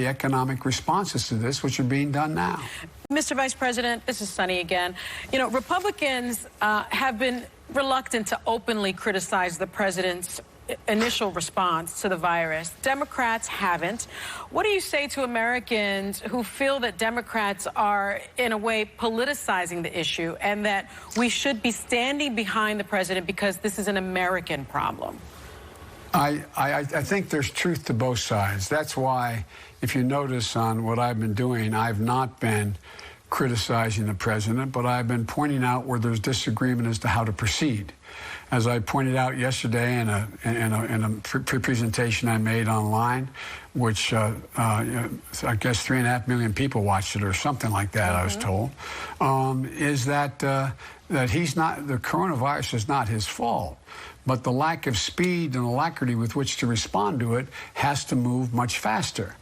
the economic responses to this, which are being done now. Mr. Vice President, this is Sunny again. You know, Republicans have been reluctant to openly criticize the president's initial response to the virus. Democrats haven't. What do you say to Americans who feel that Democrats are, in a way, politicizing the issue and that we should be standing behind the president because this is an American problem? I think there's truth to both sides. That's why, if you notice on what I've been doing, I've not been criticizing the president, but I've been pointing out where there's disagreement as to how to proceed. As I pointed out yesterday in a presentation I made online, which I guess 3.5 million people watched it or something like that, I was told, is that the coronavirus is not his fault. But the lack of speed and alacrity with which to respond to it has to move much faster.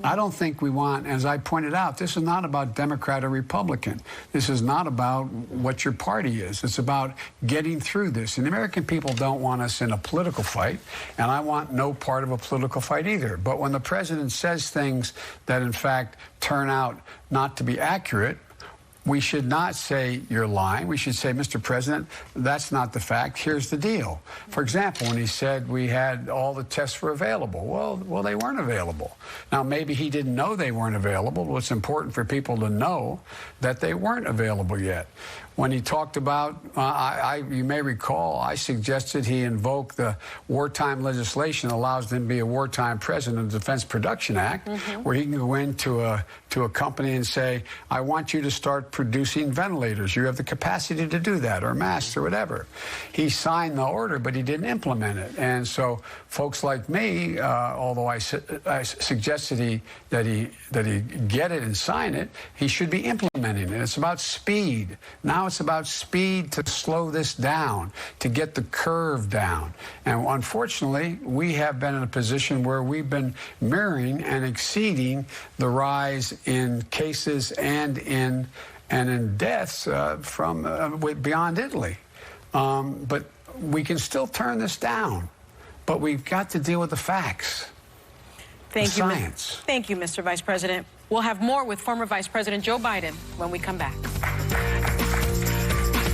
I don't think we want, as I pointed out, this is not about Democrat or Republican. This is not about what your party is. It's about getting through this. And the American people don't want us in a political fight, and I want no part of a political fight either. But when the president says things that, in fact, turn out not to be accurate, we should not say you're lying. We should say, Mr. President, that's not the fact. Here's the deal. For example, when he said we had all the tests were available. Well, they weren't available. Now, maybe he didn't know they weren't available, but it's important for people to know that they weren't available yet. When he talked about, you may recall, I suggested he invoke the wartime legislation that allows him to be a wartime president of the Defense Production Act, where he can go into a company and say, I want you to start producing ventilators. You have the capacity to do that, or masks, or whatever. He signed the order, but he didn't implement it. And so folks like me, although I suggested that he get it and sign it, he should be implementing it. It's about speed. Now it's about speed to slow this down, to get the curve down. And unfortunately, we have been in a position where we've been mirroring and exceeding the rise in cases and in deaths from beyond Italy. But we can still turn this down. But we've got to deal with the facts. Thank you, science. Thank you, Mr. Vice President. We'll have more with former Vice President Joe Biden when we come back.